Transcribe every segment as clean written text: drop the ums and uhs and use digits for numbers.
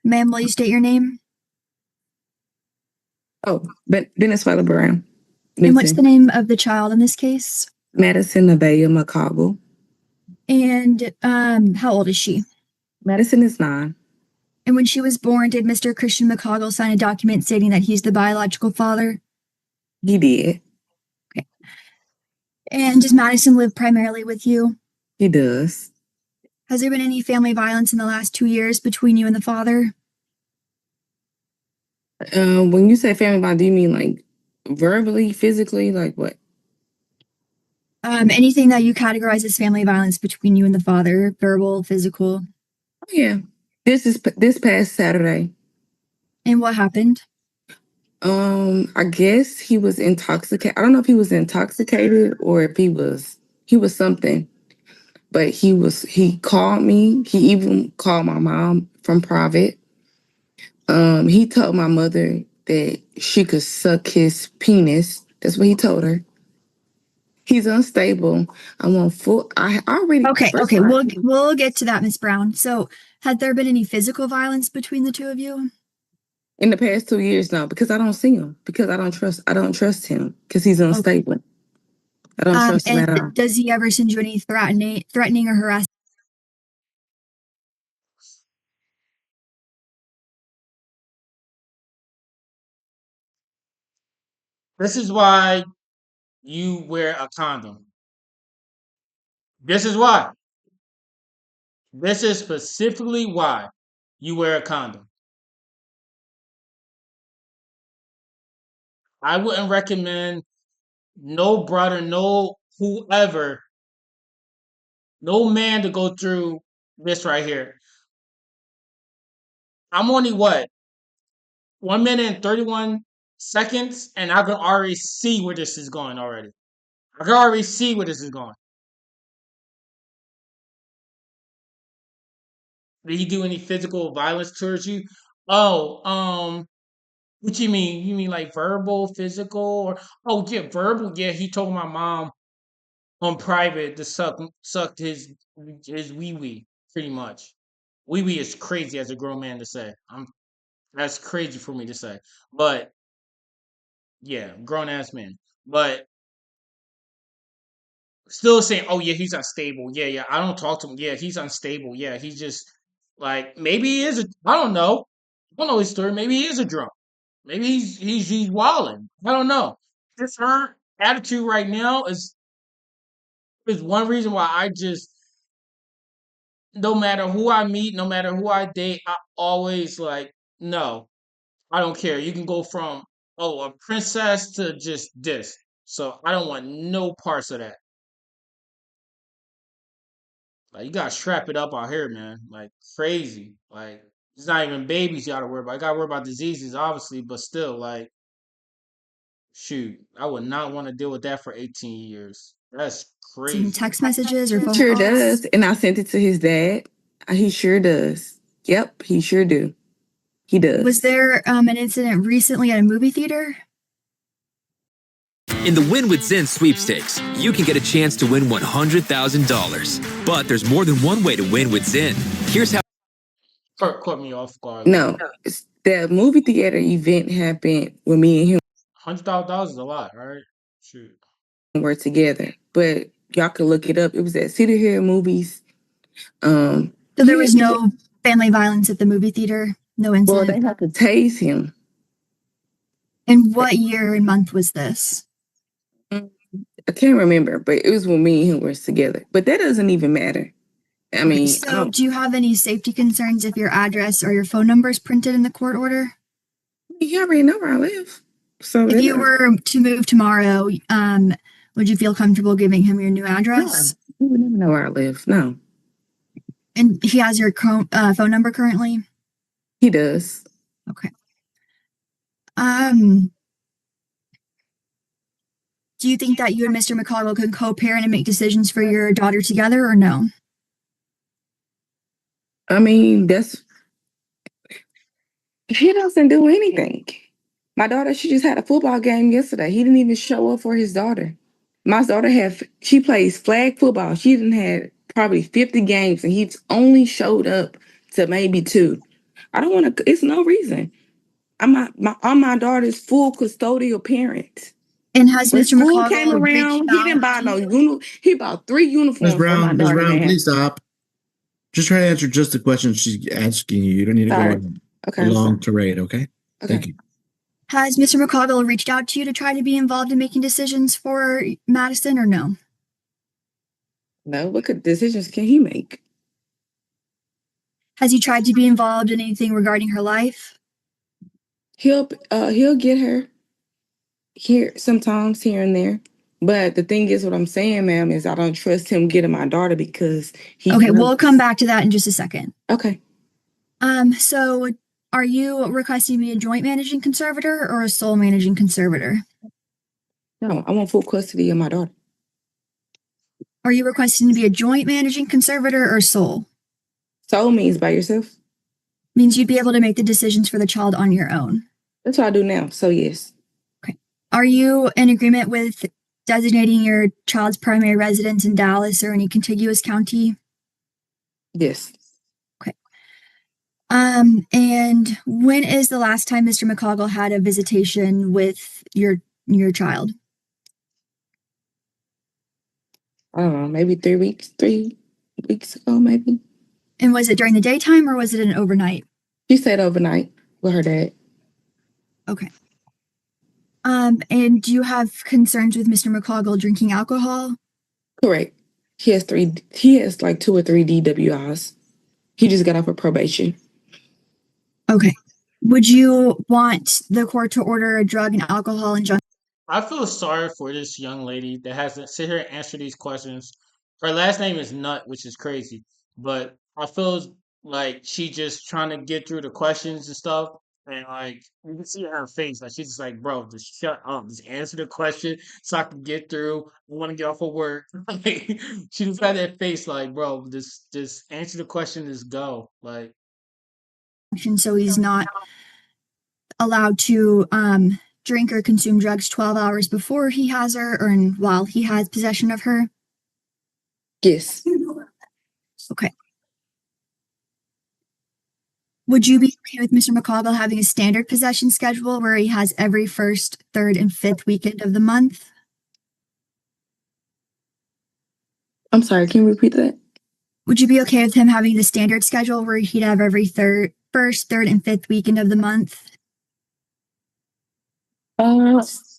Ma'am, will you state your name? Oh, but Venezuela Brown. And what's the name of the child in this case? Madison Nevaeh McCoggle. And how old is she? Madison is 9. And when she was born, did Mr. Christian McCoggle sign a document stating that he's the biological father? He did. Okay. And does Madison live primarily with you? He does. Has there been any family violence in the last 2 years between you and the father? When you say family violence, do you mean like verbally, physically, like what? Anything that you categorize as family violence between you and the father, verbal, physical? Oh, yeah. This past Saturday. And what happened? I guess he was intoxicated. I don't know if he was intoxicated or if he was something. But he called me. He even called my mom from private. He told my mother that she could suck his penis. That's what he told her. He's unstable. I'm on full. I already. Okay. We'll get to that, Miss Brown. So, had there been any physical violence between the two of you? In the past 2 years, no, because I don't see him. Because I don't trust him because he's unstable. Okay. I don't trust him at all. Does he ever send you any threatening or harassing? This is why you wear a condom. This is why. This is specifically why you wear a condom. I wouldn't recommend no brother, no whoever, no man to go through this right here. I'm only 1 minute and 31 seconds, and I can already see where this is going already. I can already see where this is going. Did he do any physical violence towards you? Oh, what you mean? You mean like verbal, physical, or yeah, verbal? Yeah, he told my mom on private to suck his wee wee, pretty much. Wee wee is crazy as a grown man to say. That's crazy for me to say. But yeah, grown ass man. But still saying, oh yeah, he's unstable. Yeah, I don't talk to him. Yeah, he's unstable. Yeah, he's just like maybe he is I don't know. I don't know his story. Maybe he is a drunk. Maybe he's wilding. I don't know. Just her attitude right now is one reason why I just no matter who I meet, no matter who I date, I always like no, I don't care. You can go from a princess to just this. So I don't want no parts of that. Like you gotta strap it up out here, man. Like crazy. Like it's not even babies you gotta worry about. You gotta worry about diseases, obviously, but still, like, shoot, I would not want to deal with that for 18 years. That's crazy. Text messages or phone calls? Sure does. And I sent it to his dad. He sure does. Yep, he sure do. He does. Was there an incident recently at a movie theater? In the Win with Zen sweepstakes, you can get a chance to win $100,000. But there's more than one way to win with Zen. Here's how. Caught me off guard. No, the movie theater event happened when me and him $100,000 is a lot, right? Shoot. Were together. But y'all can look it up. It was at City Hill Movies. So there was no family violence at the movie theater? No incident? Well, they had to tase him. And what year and month was this? I can't remember, but it was when me and him were together. But that doesn't even matter. I mean, so do you have any safety concerns if your address or your phone number is printed in the court order? You already know where I live. So if you were to move tomorrow, would you feel comfortable giving him your new address? No, he would never know where I live. No. And he has your phone number currently? He does. Okay. Do you think that you and Mr. McCoggle can co-parent and make decisions for your daughter together or no? I mean, he doesn't do anything. My daughter, she just had a football game yesterday. He didn't even show up for his daughter. My daughter she plays flag football. She didn't had probably 50 games and he's only showed up to maybe 2. I don't want to. It's no reason. I'm my daughter's full custodial parent. And has When Mr. school came McCoggle reached around, he didn't buy out no to you? He bought 3 uniforms Ms. for my Brown, Ms. daughter, Brown, man. please stop. Just try to answer just the question she's asking you. You don't need to Sorry. go Okay, a I'm long sorry. tirade, okay? Okay. Thank you. Has Mr. McCoggle reached out to you to try to be involved in making decisions for Madison or no? No, what decisions can he make? Has he tried to be involved in anything regarding her life? He'll get her here sometimes here and there. But the thing is, what I'm saying, ma'am, is I don't trust him getting my daughter because he. Okay, we'll come back to that in just a second. Okay. So are you requesting to be a joint managing conservator or a sole managing conservator? No, I want full custody of my daughter. Are you requesting to be a joint managing conservator or sole? Sole means by yourself. Means you'd be able to make the decisions for the child on your own. That's what I do now. So yes. Okay. Are you in agreement with designating your child's primary residence in Dallas or any contiguous county? Yes. Okay. And when is the last time Mr. McCoggle had a visitation with your child? I don't know, maybe 3 weeks ago, maybe. And was it during the daytime or was it an overnight? She stayed overnight with her dad. Okay. And do you have concerns with Mr. McCoggle drinking alcohol? Correct. He has like 2 or 3 DWIs. He just got off of probation. Okay. Would you want the court to order a drug and alcohol injunction? I feel sorry for this young lady that has to sit here and answer these questions. Her last name is Nut, which is crazy, but I feel like she just trying to get through the questions and stuff. And like you can see her face, like she's just like, bro, just shut up, just answer the question so I can get through. I want to get off of work. Like, she just had that face, like, bro, just answer the question, just go. Like, So he's not allowed to drink or consume drugs 12 hours before he has her or while he has possession of her? Yes. Okay. Would you be okay with Mr. McCoggle having a standard possession schedule where he has every first, third, and fifth weekend of the month? I'm sorry, can you repeat that? Would you be okay with him having the standard schedule where he'd have every first, third, and fifth weekend of the month? That's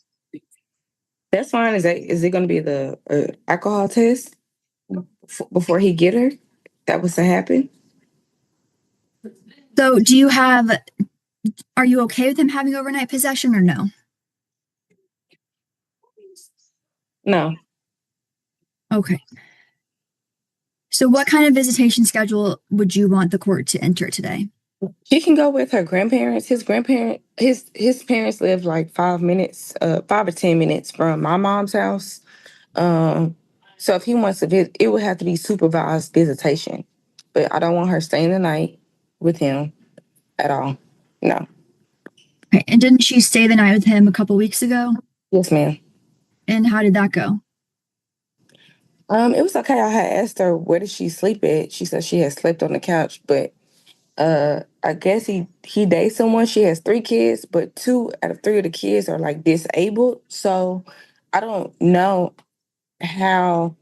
fine. Is it going to be the alcohol test before he get her? That was to happen. So are you okay with him having overnight possession or no? No. Okay. So what kind of visitation schedule would you want the court to enter today? She can go with her grandparents. His parents live like 5 or 10 minutes from my mom's house. So if he wants to visit, it would have to be supervised visitation. But I don't want her staying the night with him at all. No. Okay. And didn't she stay the night with him a couple weeks ago? Yes, ma'am. And how did that go? It was okay. I had asked her where did she sleep at. She said she had slept on the couch, but I guess he dates someone. She has 3 kids, but 2 out of 3 of the kids are like disabled. So I don't know how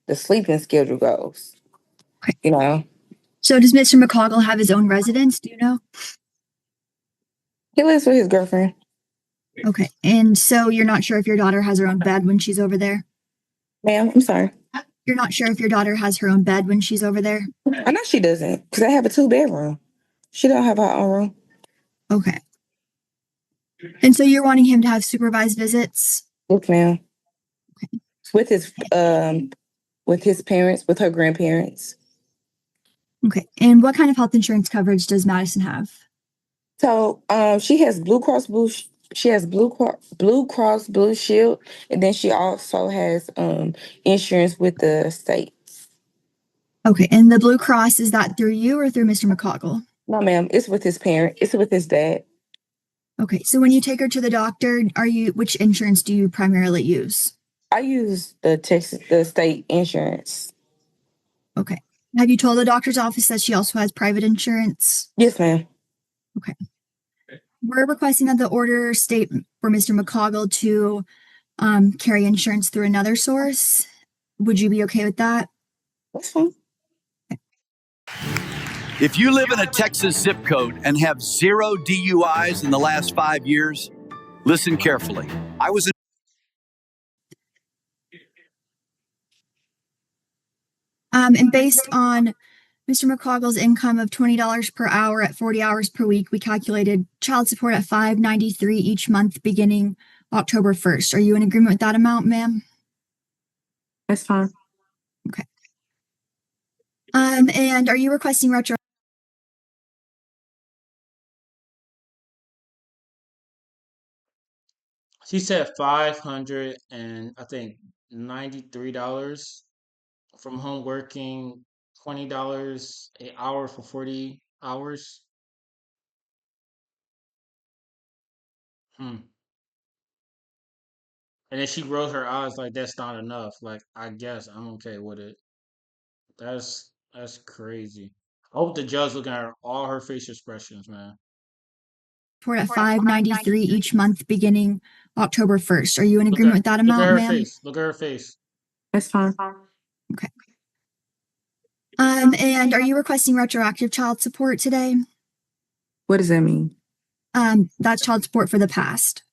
the sleeping schedule goes. Okay. You know. So does Mr. McCoggle have his own residence? Do you know? He lives with his girlfriend. Okay. And so you're not sure if your daughter has her own bed when she's over there? Ma'am, I'm sorry. You're not sure if your daughter has her own bed when she's over there? I know she doesn't, because I have a 2-bedroom. She don't have her own room. Okay. And so you're wanting him to have supervised visits? Yes, ma'am. Okay. With his parents, with her grandparents. Okay. And what kind of health insurance coverage does Madison have? So she has Blue Cross Blue Shield, and then she also has insurance with the state. Okay. And the Blue Cross, is that through you or through Mr. McCoggle? No, ma'am. It's with his parent. It's with his dad. Okay. So when you take her to the doctor, which insurance do you primarily use? I use the state insurance. Okay. Have you told the doctor's office that she also has private insurance? Yes, ma'am. We're requesting that the order state for Mr. McCoggle to carry insurance through another source. Would you be okay with that? That's fine. If you live in a Texas zip code and have 0 DUIs in the last 5 years, listen carefully. I was And based on Mr. McCoggle's income of $20 per hour at 40 hours per week, we calculated child support at $593 each month beginning October 1st. Are you in agreement with that amount, ma'am? That's fine. Okay. And are you requesting retro? She said 500 and I think $93 from home working, $20 an hour for 40 hours. Hmm. And then she rolled her eyes like that's not enough. Like I guess I'm okay with it. That's crazy. I hope the judge looking at all her face expressions, man. Report at $593 each month beginning October 1st. Are you in Look agreement at with that look at amount, her ma'am? face. Look at her face. That's fine. Okay. And are you requesting retroactive child support today? What does that mean? That's child support for the past.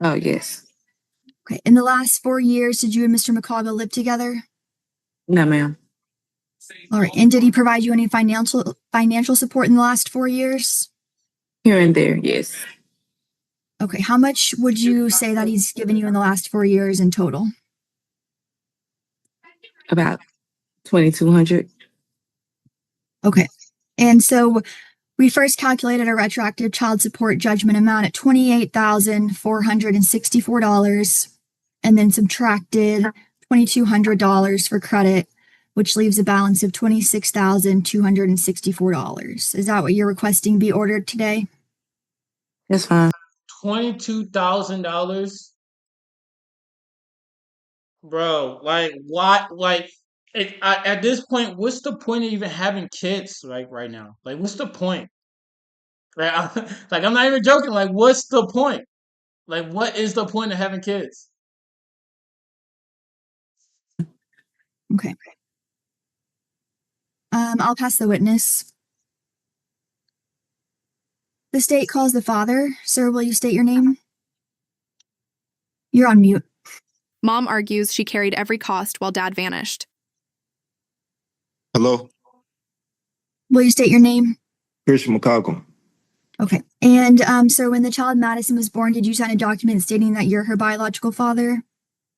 Oh, yes. Okay. In the last 4 years, did you and Mr. McCoggle live together? No, ma'am. All right. And did he provide you any financial support in the last 4 years? Here and there, yes. Okay. How much would you say that he's given you in the last 4 years in total? About 2,200. Okay. And so we first calculated a retroactive child support judgment amount at $28,464 and then subtracted $2,200 for credit, which leaves a balance of $26,264. Is that what you're requesting be ordered today? That's fine. $22,000, bro. Like what? Like at this point, what's the point of even having kids? Like right now, like what's the point? Right? Like I'm not even joking. Like what's the point? Like what is the point of having kids? Okay. I'll pass the witness. The state calls the father. Sir, will you state your name? You're on mute. Mom argues she carried every cost while Dad vanished. Hello, Will you state your name? Christian McCoggum. Okay. And so when the child Madison was born, did you sign a document stating that you're her biological father?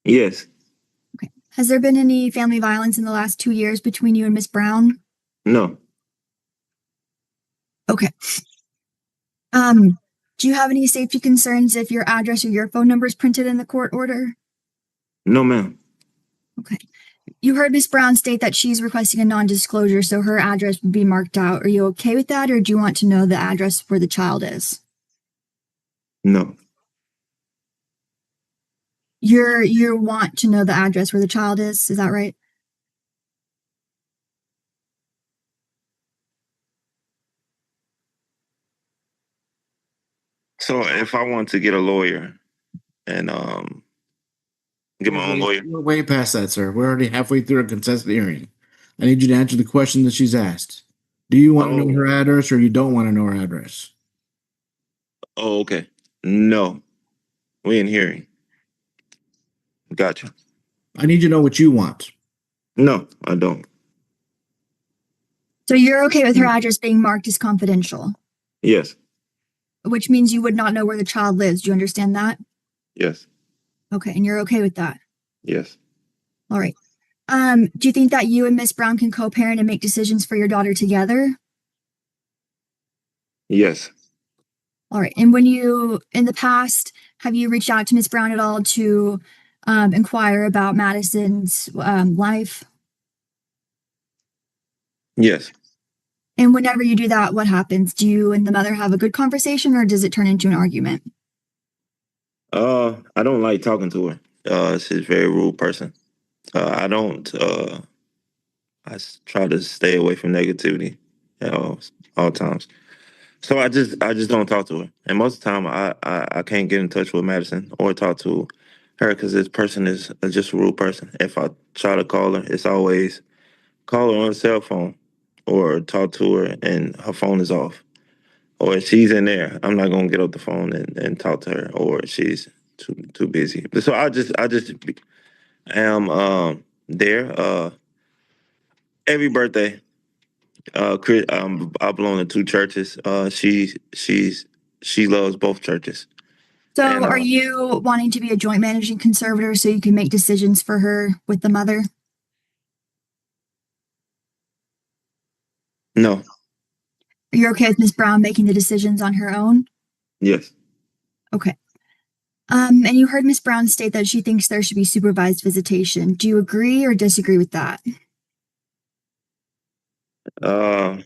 Yes. Okay. Has there been any family violence in the last 2 years between you and Miss Brown? No. Okay. Do you have any safety concerns if your address or your phone number is printed in the court order? No, ma'am. Okay. You heard Miss Brown state that she's requesting a non-disclosure, so her address would be marked out. Are you okay with that, or do you want to know the address where the child is? No. You want to know the address where the child is that right? So if I want to get a lawyer and get my own lawyer, We're way past that, sir. We're already halfway through a contested hearing. I need you to answer the question that she's asked. Do you want to know her address or you don't want to know her address? oh, okay. No. We in hearing. Gotcha. I need you to know what you want. No, I don't. So you're okay with her address being marked as confidential, Yes. which means you would not know where the child lives. Do you understand that? Yes. Okay, and you're okay with that? Yes. All right. Do you think that you and Miss Brown can co-parent and make decisions for your daughter together? Yes. All right. And when you, in the past, have you reached out to Miss Brown at all to inquire about Madison's life? Yes. And whenever you do that, what happens? Do you and the mother have a good conversation, or does it turn into an argument? I don't like talking to her. She's a very rude person. I don't. I try to stay away from negativity at all times. So I just don't talk to her, and most of the time I can't get in touch with Madison or talk to her because this person is just a rude person. If I try to call her, it's always call her on the cell phone or talk to her and her phone is off. Or if she's in there, I'm not gonna get off the phone and talk to her, or she's too busy. So I just am there every birthday. I belong to two churches. She loves both churches. So And are you wanting to be a joint managing conservator so you can make decisions for her with the mother? no, You're okay with Ms. Brown making the decisions on her own? yes, Okay. And you heard Ms. Brown state that she thinks there should be supervised visitation. Do you agree or disagree with that? uh,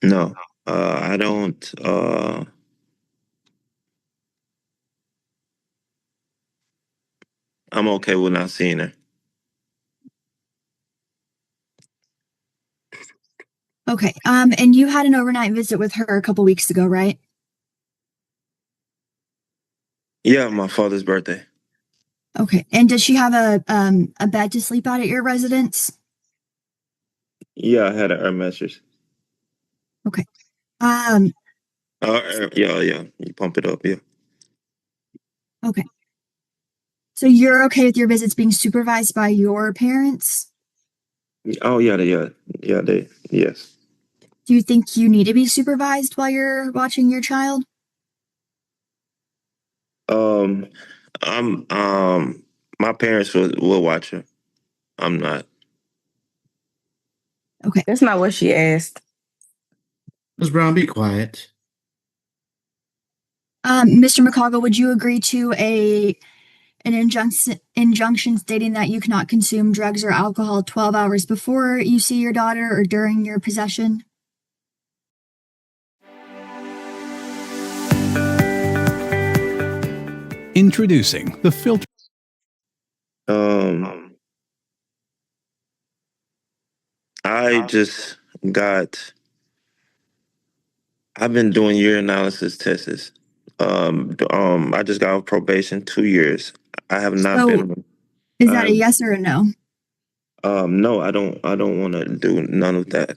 no, I don't. I'm okay with not seeing her. Okay. And you had an overnight visit with her a couple weeks ago, right? Yeah, my father's birthday. Okay. And does she have a bed to sleep at your residence? Yeah, I had an air mattress. Okay. Um, Yeah, you pump it up. Yeah. okay. So you're okay with your visits being supervised by your parents? Oh yeah, yes. Do you think you need to be supervised while you're watching your child? Um, I'm my parents will watch her. I'm not. Okay. That's not what she asked. Ms. Brown, be quiet. Mr. McCoggle, would you agree to an injunction stating that you cannot consume drugs or alcohol 12 hours before you see your daughter or during your possession? Introducing the filter. I just got. I've been doing urinalysis tests. I just got off probation 2 years. I have not So, been. is that a yes or a no? No, I don't. I don't want to do none of that.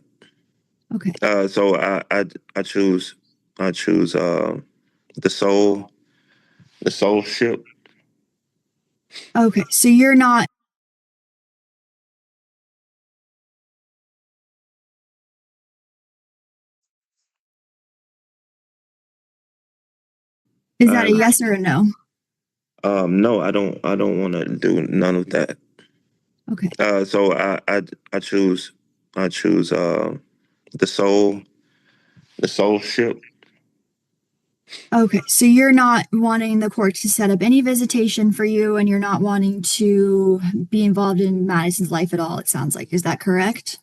Okay. So I choose. I choose the soul. The soul ship. Okay. So you're not. Is that a yes or a no? No, I don't. I don't want to do none of that. Okay. So I choose. I choose the soul. The soul ship. Okay. So you're not wanting the court to set up any visitation for you, and you're not wanting to be involved in Madison's life at all, it sounds like. Is that correct?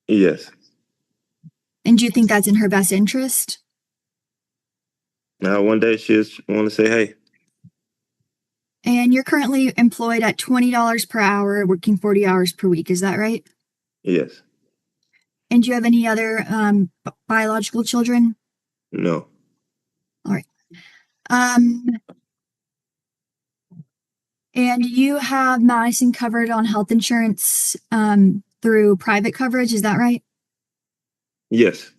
Yes. And do you think that's in her best interest? Now one day she just want to say, "Hey." And you're currently employed at $20 per hour, working 40 hours per week. Is that right? Yes. And do you have any other biological children? No. All right. And you have Madison covered on health insurance through private coverage. Is that right? Yes.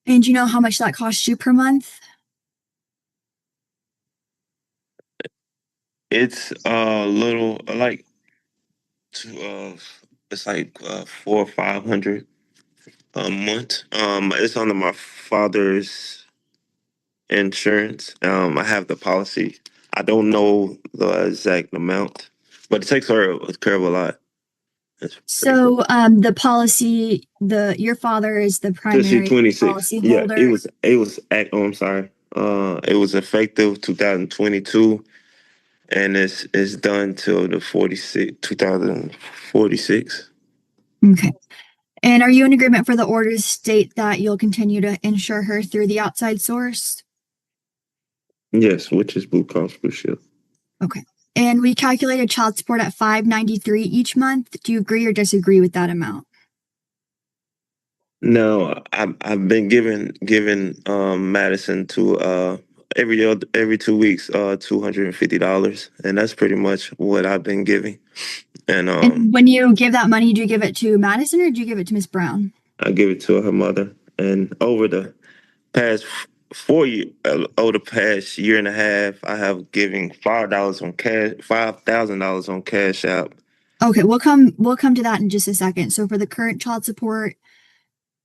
And do you know how much that costs you per month? It's a little like it's like 400 or 500 a month. It's under my father's insurance. I have the policy. I don't know the exact amount, but it takes care of a lot. So the policy, your father is the Since she's primary 26. policy Yeah, holder. it was oh, I'm sorry. It was effective 2022 and it's done till the 2046. Okay. And are you in agreement for the order to state that you'll continue to insure her through the outside source? Yes, which is Blue Cross Blue Shield. Okay. And we calculated child support at $593 each month. Do you agree or disagree with that amount? No, I've been giving Madison to every 2 weeks $250, and that's pretty much what I've been giving. And And when you give that money, do you give it to Madison or do you give it to Miss Brown? I give it to her mother. And over the past 4 years, over the past year and a half, I have given $5,000 on Cash App. Okay, we'll come to that in just a second. So for the current child support,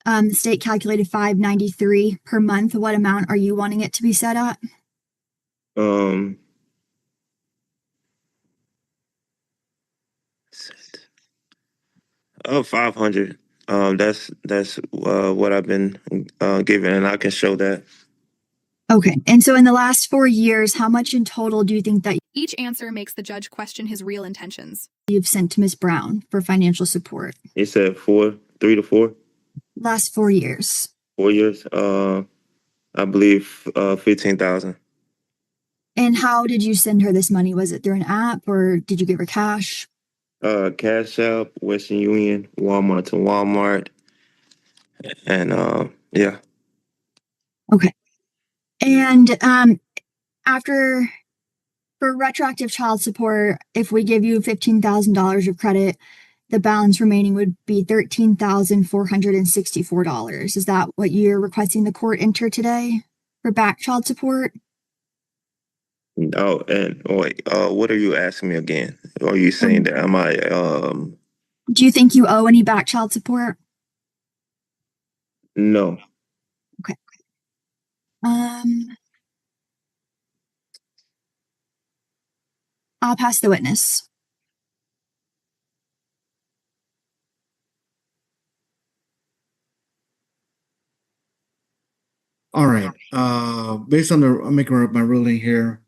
the state calculated $593 per month. What amount are you wanting it to be set at? Um, 500. That's what I've been giving, and I can show that. Okay, and so in the last 4 years, how much in total do you think that Each answer makes the judge question his real intentions. you've sent to Miss Brown for financial support? You said 3 to 4, Last 4 years. 4 years. I believe 15,000. And how did you send her this money? Was it through an app or did you give her cash? Cash App, Western Union, Walmart to Walmart, and yeah. Okay. And after for retroactive child support, if we give you $15,000 of credit, the balance remaining would be $13,464. Is that what you're requesting the court enter today for back child support? Oh, and wait, what are you asking me again? Are you saying that am I Do you think you owe any back child support? no. Okay. I'll pass the witness. All right. Based on I'm making my ruling here.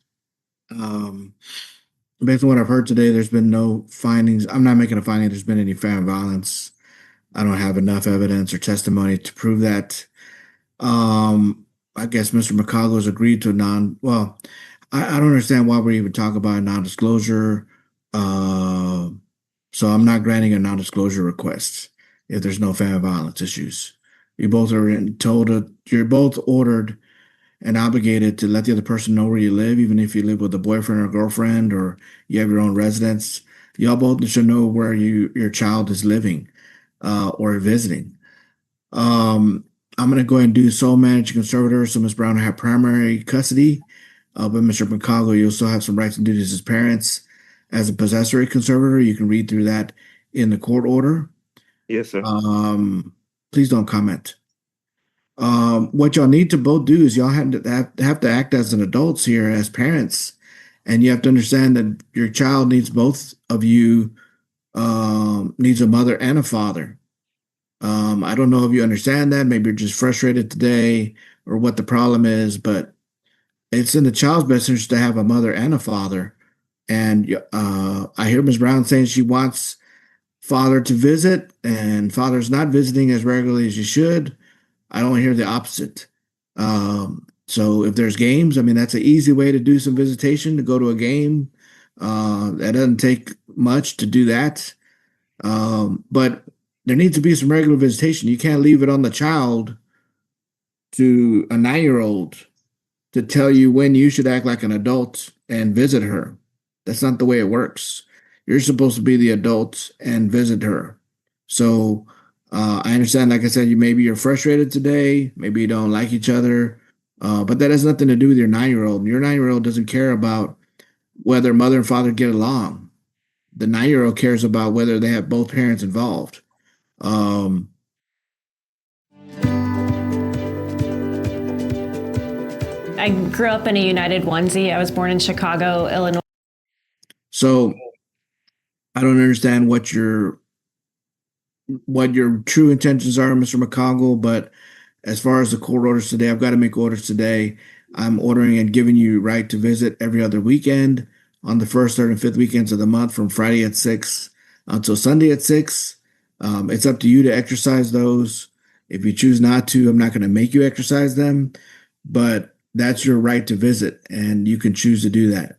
Based on what I've heard today, there's been no findings. I'm not making a finding there's been any family violence. I don't have enough evidence or testimony to prove that. I guess Mr. McCogles agreed to I don't understand why we're even talking about a non-disclosure. So I'm not granting a non-disclosure request if there's no family violence issues. You both are you're both ordered and obligated to let the other person know where you live, even if you live with a boyfriend or girlfriend or you have your own residence. Y'all both should know where your child is living or visiting. I'm going to go ahead and do sole managing conservator, so Ms. Brown will have primary custody. But Mr. McCoggle, you'll still have some rights and duties as parents. As a possessory conservator, you can read through that in the court order. Yes, sir. Please don't comment. What y'all need to both do is y'all have to act as an adults here as parents, and you have to understand that your child needs both of you, needs a mother and a father. I don't know if you understand that. Maybe you're just frustrated today or what the problem is, but it's in the child's best interest to have a mother and a father. And I hear Ms. Brown saying she wants father to visit, and father's not visiting as regularly as you should. I don't hear the opposite. So if there's games, I mean, that's an easy way to do some visitation, to go to a game. That doesn't take much to do that. But there needs to be some regular visitation. You can't leave it on the child to a 9-year-old to tell you when you should act like an adult and visit her. That's not the way it works. You're supposed to be the adult and visit her. So I understand, like I said, maybe you're frustrated today. Maybe you don't like each other. But that has nothing to do with your 9-year-old. Your 9-year-old doesn't care about whether mother and father get along. The 9-year-old cares about whether they have both parents involved. I grew up in a United onesie. I was born in Chicago, Illinois. So I don't understand what your true intentions are, Mr. McCoggle, but as far as the court orders today, I've got to make orders today. I'm ordering and giving you right to visit every other weekend on the first, third, and fifth weekends of the month from Friday at 6 until Sunday at 6. It's up to you to exercise those. If you choose not to, I'm not going to make you exercise them, but that's your right to visit, and you can choose to do that.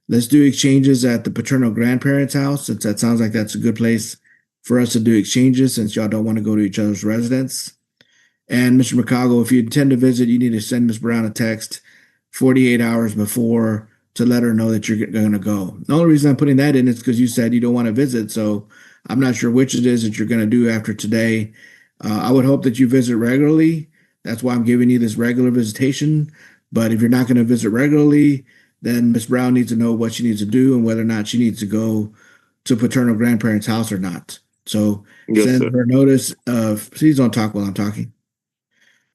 Let's do exchanges at the paternal grandparents' house, since that sounds like that's a good place for us to do exchanges, since y'all don't want to go to each other's residence. And Mr. McCoggle, if you intend to visit, you need to send Ms. Brown a text 48 hours before to let her know that you're going to go. The only reason I'm putting that in is because you said you don't want to visit, so I'm not sure which it is that you're going to do after today. I would hope that you visit regularly. That's why I'm giving you this regular visitation. But if you're not going to visit regularly, then Ms. Brown needs to know what she needs to do and whether or not she needs to go to paternal grandparents' house or not. So Yes, send sir. her notice of, please don't talk while I'm talking.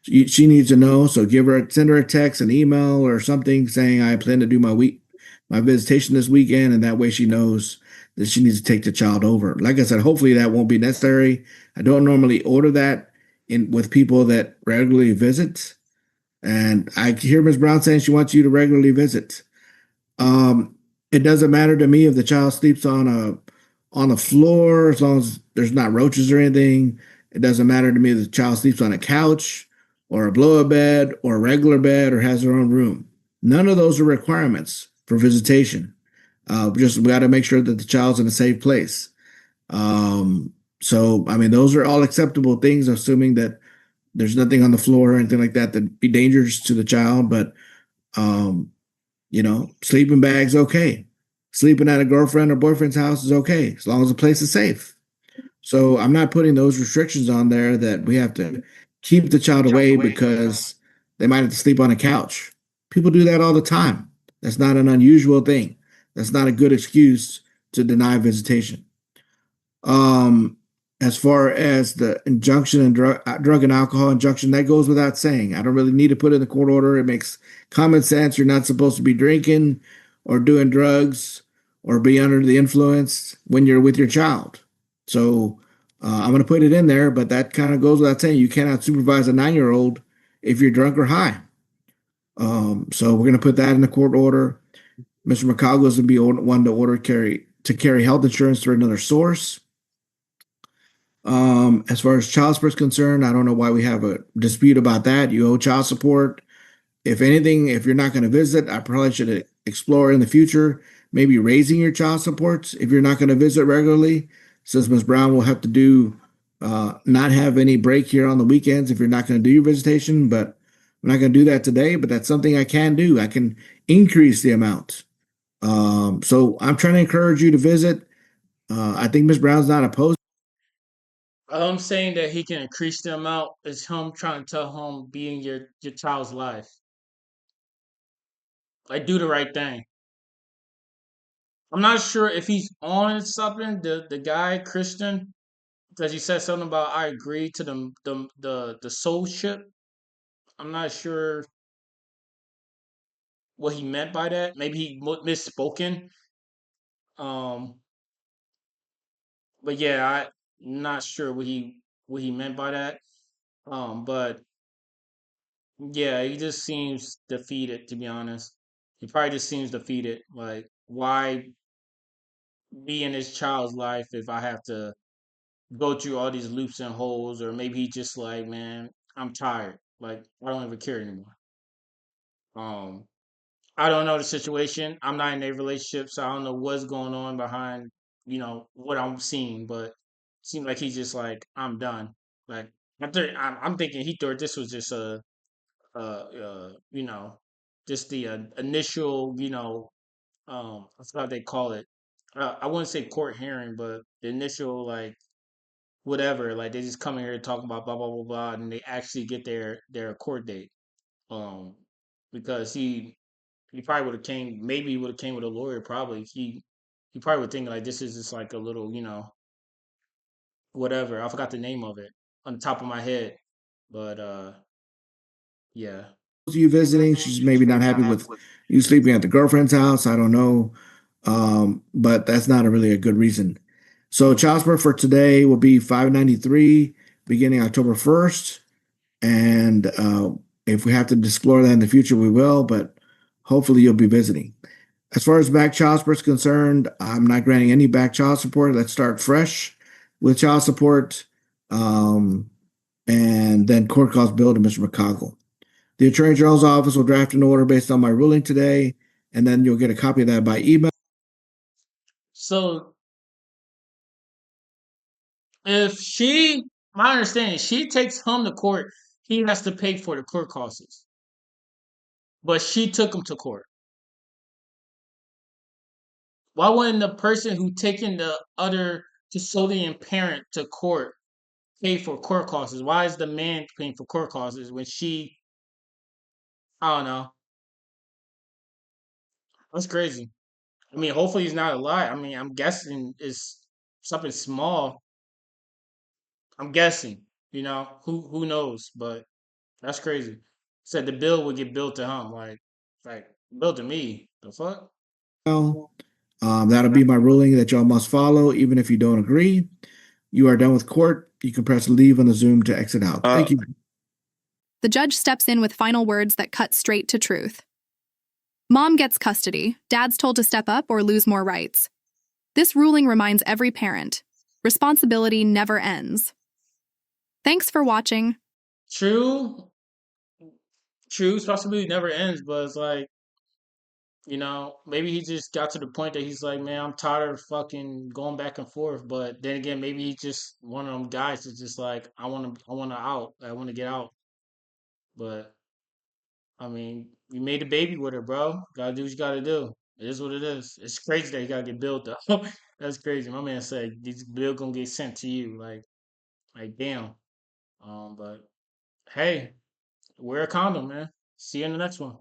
She needs to know, so send her a text, an email, or something saying I plan to do my visitation this weekend, and that way she knows that she needs to take the child over. Like I said, hopefully that won't be necessary. I don't normally order that in with people that regularly visit, and I hear Ms. Brown saying she wants you to regularly visit. It doesn't matter to me if the child sleeps on the floor, as long as there's not roaches or anything. It doesn't matter to me if the child sleeps on a couch or a blow-up bed or a regular bed or has their own room. None of those are requirements for visitation. Just we got to make sure that the child's in a safe place. So, I mean, those are all acceptable things, assuming that there's nothing on the floor or anything like that that'd be dangerous to the child. But, sleeping bag's okay. Sleeping at a girlfriend or boyfriend's house is okay, as long as the place is safe. So I'm not putting those restrictions on there that we have to keep the child away because they might have to sleep on a couch. People do that all the time. That's not an unusual thing. That's not a good excuse to deny visitation. As far as the injunction and drug and alcohol injunction, that goes without saying. I don't really need to put it in the court order. It makes common sense. You're not supposed to be drinking or doing drugs or be under the influence when you're with your child. So I'm going to put it in there, but that kind of goes without saying. You cannot supervise a 9-year-old if you're drunk or high. So we're going to put that in the court order. Mr. McCoggle is going to be one to carry health insurance through another source. As far as child support is concerned, I don't know why we have a dispute about that. You owe child support. If anything, if you're not going to visit, I probably should explore in the future maybe raising your child supports if you're not going to visit regularly, since Ms. Brown will have to not have any break here on the weekends if you're not going to do your visitation. But I'm not going to do that today, but that's something I can do. I can increase the amount. So I'm trying to encourage you to visit. I think Ms. Brown's not opposed. I'm saying that he can increase the amount is him trying to tell him being your child's life. Like, do the right thing. I'm not sure if he's on something, the guy Christian, because he said something about I agree to the soul ship. I'm not sure what he meant by that. Maybe he misspoken. But yeah, I'm not sure what he meant by that. But yeah, he just seems defeated, to be honest. He probably just seems defeated. Like, why be in his child's life if I have to go through all these loops and holes? Or maybe he just like, man, I'm tired. Like, I don't even care anymore. Um, I don't know the situation. I'm not in a relationship, so I don't know what's going on behind, what I'm seeing. But it seems like he's just like, I'm done. Like, I'm thinking he thought this was just you know, just the initial, I forgot what they call it. I wouldn't say court hearing, but the initial like whatever, like they just come in here and talk about blah blah blah blah, and they actually get their court date. Um, because he probably would have came, maybe he would have came with a lawyer. Probably he probably would think like this is just like a little, whatever. I forgot the name of it on the top of my head, but yeah. You visiting. She's maybe not happy with you sleeping at the girlfriend's house. I don't know. But that's not really a good reason. So child support for today will be $593 beginning October 1st. And if we have to explore that in the future, we will, but hopefully you'll be visiting. As far as back child support is concerned, I'm not granting any back child support. Let's start fresh with child support. And then court calls bill to Mr. McCoggle. The Attorney General's office will draft an order based on my ruling today and then you'll get a copy of that by email. So if she, my understanding, she takes him to court, he has to pay for the court costs. But she took him to court. Why wouldn't the person who taken the other custodian parent to court pay for court costs? Why is the man paying for court costs when she? I don't know. That's crazy. I mean, hopefully he's not a lie. I mean, I'm guessing it's something small. I'm guessing. Who knows? But that's crazy. Said the bill would get billed to him, like billed to me. The fuck? That'll be my ruling that y'all must follow, even if you don't agree. You are done with court. You can press leave on the Zoom to exit out. Thank you. The judge steps in with final words that cut straight to truth. Mom gets custody. Dad's told to step up or lose more rights. This ruling reminds every parent, responsibility never ends. Thanks for watching. True. Responsibility never ends, but it's like, maybe he just got to the point that he's like, man, I'm tired of fucking going back and forth. But then again, maybe he's just one of them guys that's just like, I want to get out. But I mean, you made a baby with her, bro. Gotta do what you gotta do. It is what it is. It's crazy that you gotta get billed though. That's crazy. My man said this bill gonna get sent to you. Like damn. But hey, wear a condom, man. See you in the next one.